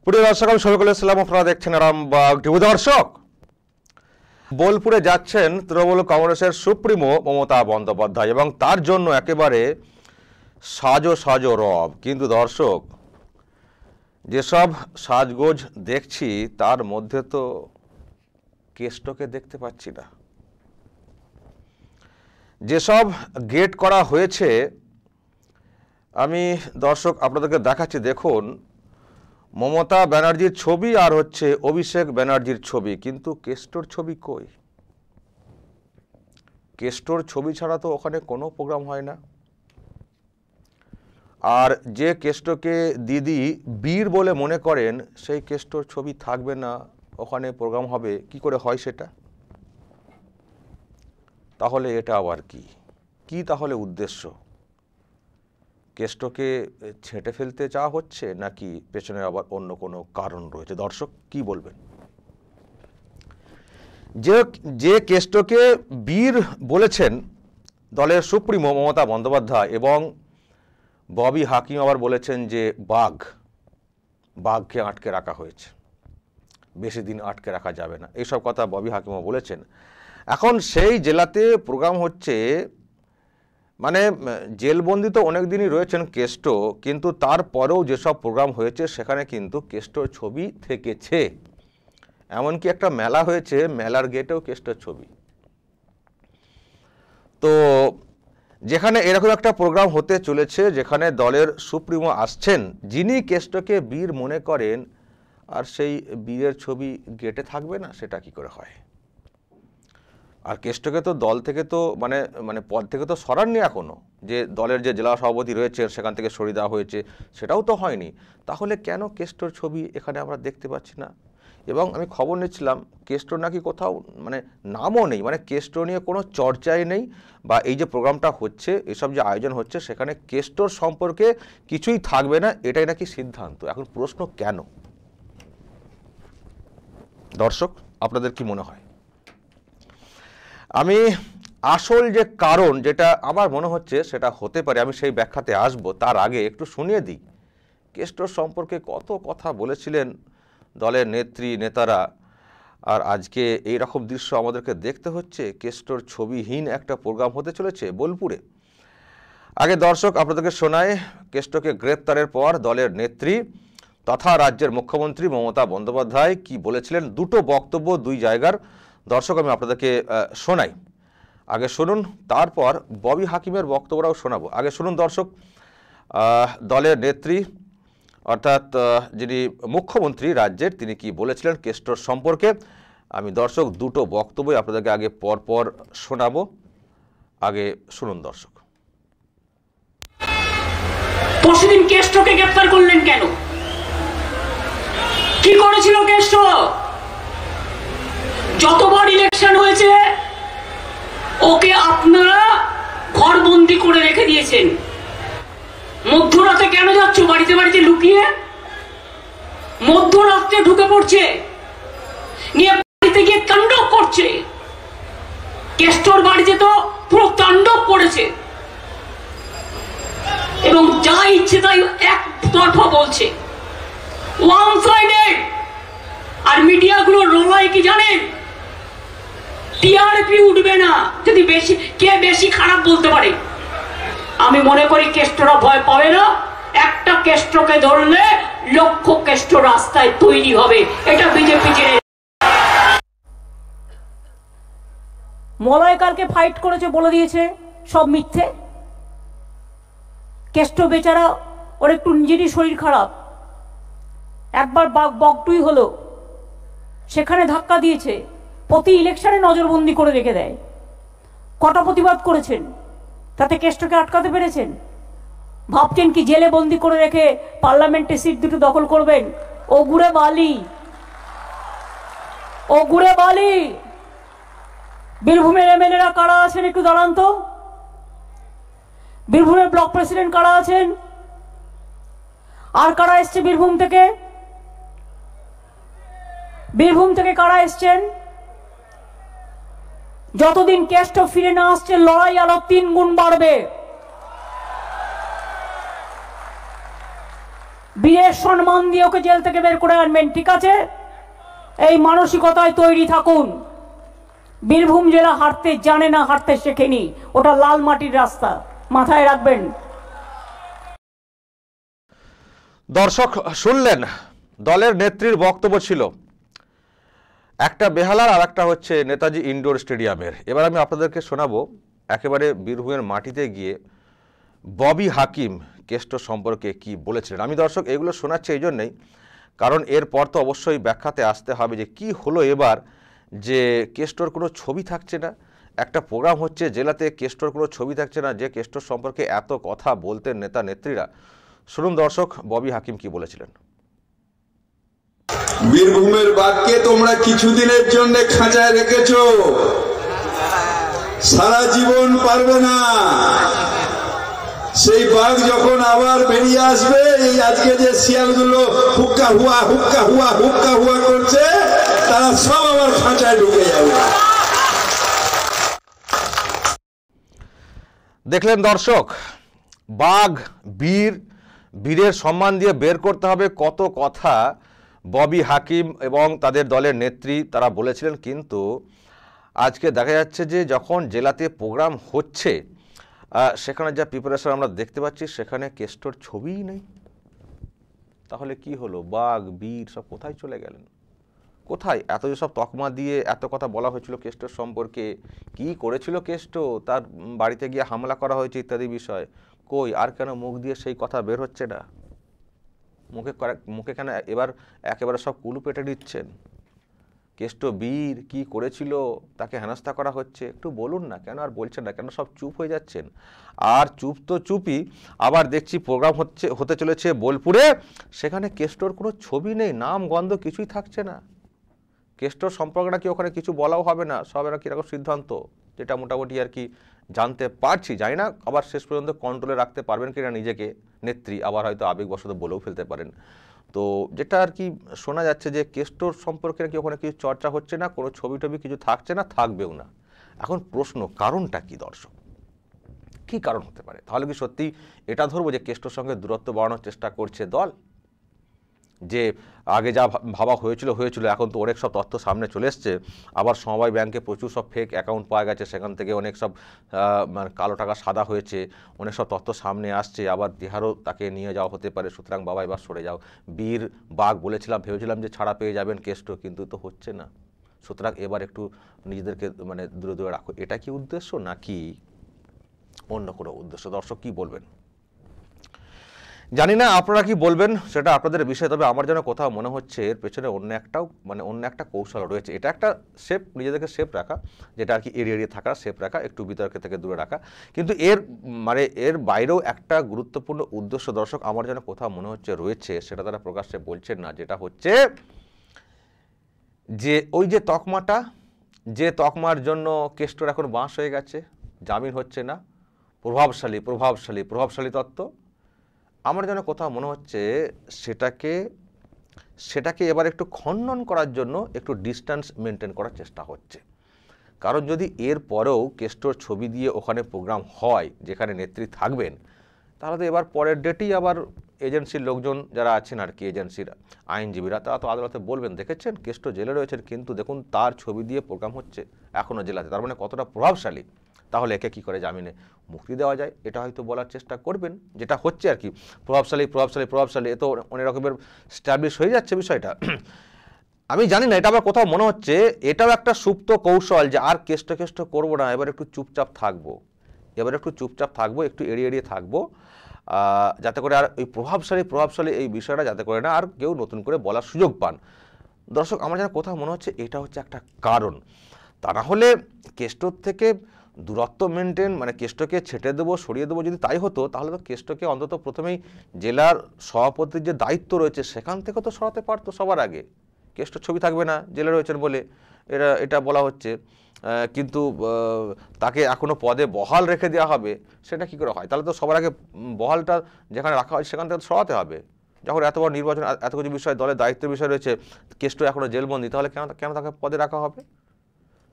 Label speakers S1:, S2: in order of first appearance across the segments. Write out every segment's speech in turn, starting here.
S1: প্রিয় দর্শক, আমি শফিকুল ইসলাম, আপনারা দেখছেন আরামবাগ টিভি। দর্শক, বোলপুরে যাচ্ছেন তৃণমূল কংগ্রেসের সুপ্রিমো মমতা বন্দ্যোপাধ্যায় এবং তার জন্য একেবারে সাজো সাজো রব। কিন্তু দর্শক, যেসব সাজগোজ দেখছি তার মধ্যে তো কেষ্টকে দেখতে পাচ্ছি না। যেসব গেট করা হয়েছে আমি দর্শক আপনাদেরকে দেখাচ্ছি। দেখুন, মমতা ব্যানার্জির ছবি আর হচ্ছে অভিষেক ব্যানার্জির ছবি, কিন্তু কেষ্টর ছবি কই? কেষ্টর ছবি ছাড়া তো ওখানে কোনো প্রোগ্রাম হয় না। আর যে কেষ্টকে দিদি বীর বলে মনে করেন, সেই কেষ্টর ছবি থাকবে না, ওখানে প্রোগ্রাম হবে কি করে হয় সেটা? তাহলে এটা আবার কি তাহলে উদ্দেশ্য? কেষ্টকে ছেঁটে ফেলতে চাওয়া হচ্ছে, নাকি পেছনে আবার অন্য কোনো কারণ রয়েছে? দর্শক কি বলবেন? যে কেষ্টকে বীর বলেছেন দলের সুপ্রিমো মমতা বন্দ্যোপাধ্যায়, এবং ববি হাকিম আবার বলেছেন যে বাঘকে আটকে রাখা হয়েছে, বেশি দিন আটকে রাখা যাবে না, এইসব কথা ববি হাকিমও বলেছেন। এখন সেই জেলাতে প্রোগ্রাম হচ্ছে, মানে জেলবন্দি তো অনেক দিনই রয়েছেন কেষ্ট, কিন্তু তারপরেও যেসব প্রোগ্রাম হয়েছে সেখানে কিন্তু কেষ্টর ছবি থেকেছে। এমনকি একটা মেলা হয়েছে, মেলার গেটেও কেষ্টর ছবি। তো যেখানে এরকম একটা প্রোগ্রাম হতে চলেছে, যেখানে দলের সুপ্রিমো আসছেন, যিনি কেষ্টকে বীর মনে করেন, আর সেই বীরের ছবি গেটে থাকবে না, সেটা কি করে হয়? আর কেষ্টকে তো দল থেকে তো মানে পদ থেকে তো সরাননি এখনো। যে দলের যে জেলা সভাপতি রয়েছে সেখান থেকে সরিয়ে দেওয়া হয়েছে, সেটাও তো হয়নি। তাহলে কেন কেষ্টর ছবি এখানে আমরা দেখতে পাচ্ছি না? এবং আমি খবর নিচ্ছিলাম, কেষ্টর নাকি কোথাও নামও নেই, কেষ্ট নিয়ে কোনো চর্চাই নেই, বা এই যে প্রোগ্রামটা হচ্ছে, এসব যে আয়োজন হচ্ছে, সেখানে কেষ্টর সম্পর্কে কিছুই থাকবে না, এটাই নাকি সিদ্ধান্ত। এখন প্রশ্ন, কেন? দর্শক, আপনাদের কি মনে হয়? আমি আসল যে কারণ যেটা আমার মনে হচ্ছে সেটা হতে পারে, আমি সেই ব্যাখ্যাতে আসব। তার আগে একটু শুনিয়ে দিই কেষ্টর সম্পর্কে কত কথা বলেছিলেন দলের নেতারা, আর আজকে এই রকম দৃশ্য আমাদেরকে দেখতে হচ্ছে। কেষ্টর ছবিহীন একটা প্রোগ্রাম হতে চলেছে বোলপুরে। আগে দর্শক আপনাদেরকে শোনায় কেষ্টকে গ্রেপ্তারের পর দলের নেত্রী তথা রাজ্যের মুখ্যমন্ত্রী মমতা বন্দ্যোপাধ্যায় কি বলেছিলেন। দুটো বক্তব্য, দুই জায়গার। দর্শক, আমি আপনাদেরকে শোনাই। আগে শুনুন, তারপর ববি হাকিমের বক্তব্যটাও শোনাবো। আগে শুনুন দর্শক, দলের নেত্রী অর্থাৎ যিনি মুখ্যমন্ত্রী রাজ্যের, তিনি কি বলেছিলেন কেষ্টর সম্পর্কে। আমি দর্শক দুটো বক্তব্যই আপনাদেরকে আগে পরপর শোনাবো। আগে শুনুন দর্শক।
S2: পরশুদিন কেষ্টকে গ্রেফতার করলেন কেন? কি করেছিল কেষ্ট? যতবার ইলেকশন হয়েছে ওকে আপনারা ঘরবন্দি করে রেখে দিয়েছেন। মধ্যরাতে কেন যাচ্ছ বাড়িতে বাড়িতে লুকিয়ে? মধ্যরাত্রে ঢুকে পড়ছে, নিয়ে বাড়িতে গিয়ে তাণ্ডব করছে। কেষ্টর বাড়িতে তো পুরো তাণ্ডব করেছে, এবং যা ইচ্ছে তাই একতরফা বলছে, ওয়ান সাইডেড। আর মিডিয়াগুলো রোলায় কি জানেন? টিআরপি উঠবে না যদি বেশি খারাপ বলতে পারে। আমি মনে করি কেষ্টরা ভয় পাবে না। একটা কেষ্টকে ধরলে লক্ষ কেষ্ট রাস্তায় তৈরি হবে, এটা বিজেপি জেনে। মলয়কারকে ফাইট করেছে বলে দিয়েছে সব মিথ্যে। কেষ্ট বেচারা, ওর একটু নিজেরই শরীর খারাপ, একবার বকটুই হলো, সেখানে ধাক্কা দিয়েছে, প্রতি ইলেকশনে নজরবন্দি করে রেখে দেয়। কটা প্রতিবাদ করেছেন, তাতে কেষ্টকে আটকাতে পেরেছেন? ভাবছেন কি জেলে বন্দি করে রেখে পার্লামেন্টে সিট দুটো দখল করবেন? ও গুড়ে বালি। বীরভূমের এমএলএরা কারা আছেন একটু দাঁড়ান তো। বীরভূমের ব্লক প্রেসিডেন্ট কারা আছেন? আর কারা এসছে বীরভূম থেকে? বীরভূম থেকে কারা এসছেন? যতদিন কেষ্ট ফিরে না আসছে লড়াই আরো 3 গুণ বাড়বে। বীরের সম্মান দিয়ে ওকে জেল থেকে বের করে আনবেন, ঠিক আছে? এই মানসিকতায় তৈরি থাকুন। বীরভূম জেলা হাঁটতে জানে না, হাঁটতে শেখেনি, ওটা লাল মাটির রাস্তা, মাথায় রাখবেন।
S1: দর্শক শুনলেন, দলের নেত্রীর বক্তব্য ছিল একটা বেহালার আর একটা হচ্ছে নেতাজি ইনডোর স্টেডিয়ামের। এবার আমি আপনাদেরকে শোনাবো একেবারে বীরভূমের মাটিতে গিয়ে ববি হাকিম কেষ্ট সম্পর্কে কি বলেছিলেন। আমি দর্শক এগুলো শোনাচ্ছি এই জন্যেই কারণ এরপর তো অবশ্যই ব্যাখ্যাতে আসতে হবে যে কি হলো এবার, যে কেষ্টর কোনো ছবি থাকছে না, একটা প্রোগ্রাম হচ্ছে জেলাতে, কেষ্টর কোনো ছবি থাকছে না, যে কেষ্টর সম্পর্কে এত কথা বলতেন নেতা নেত্রীরা। শুনুন দর্শক ববি হাকিম কি বলেছিলেন।
S3: বীরভূমের বাঘকে তোমরা কিছুদিনের জন্য খাঁচায় রেখেছো, সারা জীবন পারবে না। সেই বাঘ যখন আবার বেরিয়ে আসবে, এই আজকে যে শিয়ালগুলো হুক্কা হুয়া হুক্কা হুয়া হুক্কা হুয়া করছে, তারা সব আবার খাঁচায় ঢুকে যাবে।
S1: দেখলেন দর্শক, বাঘ বীরের সম্মান দিয়ে বের করতে হবে, কত কথা ববি হাকিম এবং তাদের দলের নেত্রী তারা বলেছিলেন। কিন্তু আজকে দেখা যাচ্ছে যে যখন জেলাতে প্রোগ্রাম হচ্ছে সেখানে যা প্রিপারেশন আমরা দেখতে পাচ্ছি, সেখানে কেষ্টর ছবিই নেই। তাহলে কি হলো? বাঘ বীর সব কোথায় চলে গেলেন? কোথায়? এত যেসব তকমা দিয়ে এত কথা বলা হয়েছিল কেষ্টর সম্পর্কে, কি করেছিল কেষ্ট, তার বাড়িতে গিয়ে হামলা করা হয়েছে ইত্যাদি বিষয়, কই? আর কেন মুখ দিয়ে সেই কথা বের হচ্ছে না? মুখে কেন এবার একেবারে সব কুলু পেটে দিচ্ছেন? কেষ্ট বীর কি করেছিল, তাকে হেনস্থা করা হচ্ছে, একটু বলুন না, কেন আর বলছেন না? কেন সব চুপ হয়ে যাচ্ছেন? আর চুপ তো চুপই, আবার দেখছি প্রোগ্রাম হতে চলেছে বোলপুরে, সেখানে কেষ্টর কোনো ছবি নেই, নাম গন্ধ কিছুই থাকছে না। কেষ্টর সম্পর্কে নাকি ওখানে কিছু বলাও হবে না, সব এরা কীরকম সিদ্ধান্ত, যেটা মোটামুটি আর কি জানতে পারছি। জানি না আবার শেষ পর্যন্ত কন্ট্রোলে রাখতে পারবেন কিনা নিজেকে নেত্রী, আবার হয়তো আবেগবশত বলেও ফেলতে পারেন। তো যেটা আর কি শোনা যাচ্ছে যে কেষ্টর সম্পর্কে নাকি ওখানে কিছু চর্চা হচ্ছে না, কোনো ছবি টবি কিছু থাকছে না, থাকবেও না। এখন প্রশ্ন, কারণটা কি দর্শক? কি কারণ হতে পারে? তাহলে কি সত্যি এটা ধরবো যে কেষ্টর সঙ্গে দূরত্ব বাড়ানোর চেষ্টা করছে দল? যে আগে যা ভাবা হয়েছিল, এখন তো অনেক সব তথ্য সামনে চলে এসছে, আবার সমবায় ব্যাংকে প্রচুর সব ফেক অ্যাকাউন্ট পাওয়া গেছে, সেখান থেকে অনেক সব কালো টাকা সাদা হয়েছে, অনেক সব তথ্য সামনে আসছে, আবার তিহারও তাকে নিয়ে যাওয়া হতে পারে। সুতরাং বাবা এবার সরে যাও, বীর বাঘ ভেবেছিলাম যে ছাড়া পেয়ে যাবেন কেষ্ট, কিন্তু তো হচ্ছে না। সুতরাং এবার একটু নিজেদেরকে দূরে দূরে রাখো, এটা কি উদ্দেশ্য নাকি অন্য কোনো উদ্দেশ্য? দর্শক কি বলবেন জানি না, আপনারা কি বলবেন সেটা আপনাদের বিষয়। তবে আমার যেন কোথাও মনে হচ্ছে এর পেছনে অন্য একটা কৌশল রয়েছে। এটা একটা সেফ, নিজেদেরকে সেফ রাখা, যেটা আর কি এড়িয়ে থাকা, সেফ রাখা, একটু বিতর্ক থেকে দূরে রাখা। কিন্তু এর বাইরেও একটা গুরুত্বপূর্ণ উদ্দেশ্য দর্শক আমার যেন কোথাও মনে হচ্ছে রয়েছে, সেটা তারা প্রকাশ্যে বলছেন না। যেটা হচ্ছে যে ওই যে তকমাটা, যে তকমার জন্য কেষ্টর এখন বাঁশ হয়ে গেছে, জামিন হচ্ছে না, প্রভাবশালী তত্ত্ব, আমার যেন কোথাও মনে হচ্ছে সেটাকে এবার একটু খণ্ডন করার জন্য একটু ডিস্টেন্স মেনটেন করার চেষ্টা হচ্ছে। কারণ যদি এর পরেও কেষ্টর ছবি দিয়ে ওখানে প্রোগ্রাম হয় যেখানে নেত্রী থাকবেন, তাহলে তো এবার পরের ডেটেই আবার এজেন্সির লোকজন যারা আছেন আর কি, এজেন্সির আইনজীবীরা, তারা তো আদালতে বলবেন, দেখেছেন কেষ্ট জেলে রয়েছেন, কিন্তু দেখুন তার ছবি দিয়ে প্রোগ্রাম হচ্ছে এখনও জেলাতে, তার মানে কতটা প্রভাবশালী, তাহলে একে কী করে জামিনে মুক্তি দেওয়া যায়, এটা হয়তো বলার চেষ্টা করবেন। যেটা হচ্ছে আর কি, প্রভাবশালী এ তো অনেক রকমের স্ট্যাবলিশ হয়ে যাচ্ছে বিষয়টা। আমি জানি না, এটা আবার কোথাও মনে হচ্ছে এটাও একটা সুপ্ত কৌশল যে আর কেষ্ট করবো না, এবার একটু চুপচাপ থাকবো, একটু এড়িয়ে থাকবো, যাতে করে আর ওই প্রভাবশালী এই বিষয়টা যাতে করে না আর কেউ নতুন করে বলার সুযোগ পান। দর্শক আমার যেন কোথাও মনে হচ্ছে এটা হচ্ছে একটা কারণ। তা না হলে কেষ্টর থেকে দূরত্ব মেনটেন, কেষ্টকে ছেটে দেবো, সরিয়ে দেবো, যদি তাই হতো তাহলে তো কেষ্টকে অন্তত প্রথমেই জেলার সভাপতির যে দায়িত্ব রয়েছে সেখান থেকে তো সরাতে পারতো সবার আগে। কেষ্ট ছবি থাকবে না জেলে রয়েছেন বলে এটা বলা হচ্ছে, কিন্তু তাকে এখনও পদে বহাল রেখে দেওয়া হবে, সেটা কী করে হয়? তাহলে তো সবার আগে বহালটা যেখানে রাখা হয় সেখান থেকে সরাতে হবে। যখন এত বড় নির্বাচন, এত কিছু বিষয়, দলের দায়িত্বের বিষয় রয়েছে, কেষ্ট এখনও জেলবন্দি, তাহলে কেন তাকে পদে রাখা হবে?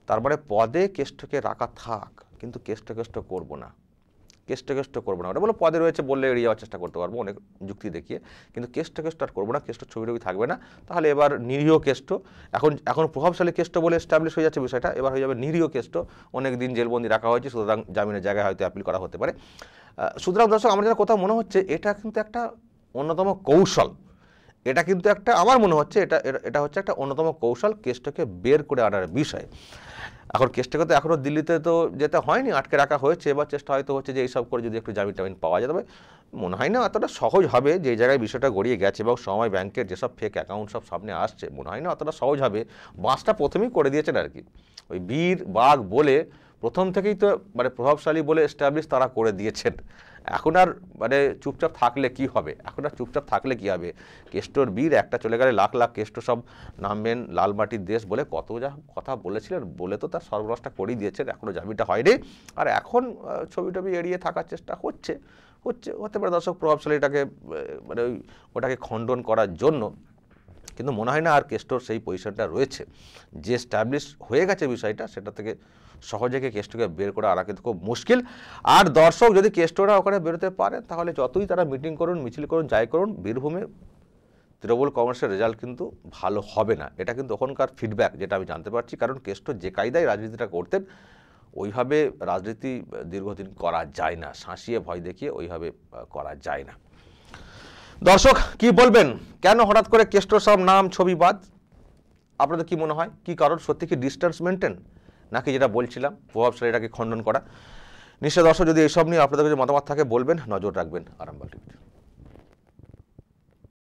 S1: তার মানে পদে কেষ্টকে রাখা থাক, কিন্তু কেষ্ট করবো না, কেষ্ট করবো না, ওটা বলে পদে রয়েছে বললে এড়িয়ে যাওয়ার চেষ্টা করতে পারবো অনেক যুক্তি দেখিয়ে, কিন্তু কেষ্ট আর করবো না, কেষ্ট ছবি টবি থাকবে না। তাহলে এবার নিরীহ কেষ্ট, এখন প্রভাবশালী কেষ্ট বলে এস্টাবলিশ হয়ে যাচ্ছে বিষয়টা, এবার হয়ে যাবে নিরীহ কেষ্ট, অনেক দিন জেলবন্দি রাখা হয়েছে, সুতরাং জামিনের জায়গায় হয়তো অ্যাপিল করা হতে পারে। সুতরাং দর্শক, আমার যেটা কোথাও মনে হচ্ছে এটা কিন্তু একটা অন্যতম কৌশল, এটা কিন্তু একটা, আমার মনে হচ্ছে এটা হচ্ছে একটা অন্যতম কৌশল কেষ্টকে বের করে আনার বিষয়। এখন কেষ্টকে তো এখনও দিল্লিতে তো যেতে হয়নি, আটকে রাখা হয়েছে, এবার চেষ্টা হয়তো হচ্ছে যে এইসব করে যদি একটু জামিন পাওয়া যায়, তবে মনে হয় না অতটা সহজ হবে। যে জায়গায় বিষয়টা গড়িয়ে গেছে এবং সময় ব্যাংকের যেসব ফেক অ্যাকাউন্ট সব সামনে আসছে, মনে হয় না অতটা সহজ হবে। বাসটা প্রথমেই করে দিয়েছেন আর কি, ওই বীর বাঘ বলে প্রথম থেকেই তো মানে প্রভাবশালী বলে এস্টাবলিশ তারা করে দিয়েছেন। এখন আর মানে চুপচাপ থাকলে কি হবে, কেষ্টর বীর একটা চলে গেলে লাখ লাখ কেষ্ট সব নামবেন, লাল মাটির দেশ বলে কত যা কথা বলেছিলেন, বলে তো তার সর্বনাশটা করেই দিয়েছেন, এখনও জামিনটা হয়নি। আর এখন ছবি টবি এড়িয়ে থাকার চেষ্টা হতে পারে দর্শক প্রভাবশালীটাকে মানে ওটাকে খণ্ডন করার জন্য, কিন্তু মনে হয় না আর কেষ্টর সেই পজিশনটা রয়েছে। যে এস্টাবলিশ হয়ে গেছে বিষয়টা, সেটা থেকে সহজে কেষ্টকে বের করা আর কিন্তু খুব মুশকিল। আর দর্শক, যদি কেষ্টরা ওখানে বেরোতে পারে, তাহলে যতই তারা মিটিং করুন, মিছিল করুন, যাই করুন, বীরভূমে তৃণমূল কংগ্রেসের রেজাল্ট কিন্তু ভালো হবে না। এটা কিন্তু ওখানকার ফিডব্যাক, যেটা আমি জানতে পারছি। কারণ কেষ্ট যে কায়দায় রাজনীতিটা করতেন, ওইভাবে রাজনীতি দীর্ঘদিন করা যায় না, শাঁসিয়ে ভয় দেখিয়ে ওইভাবে করা যায় না। দর্শক কি বলবেন, কেন হঠাৎ করে কেষ্টর সব নাম ছবি বাদ? আপনাদের কি মনে হয়, কি কারণ? সত্যি কি ডিস্টেন্স মেনটেন, নাকি যেটা বলছিলাম প্রভাবশালীটাকে খণ্ডন করা? নিশ্চয় দর্শক, যদি এইসব নিয়ে আপনাদের কিছু মতামত থাকে বলবেন, নজর রাখবেন আরামবাগ টিভিতে।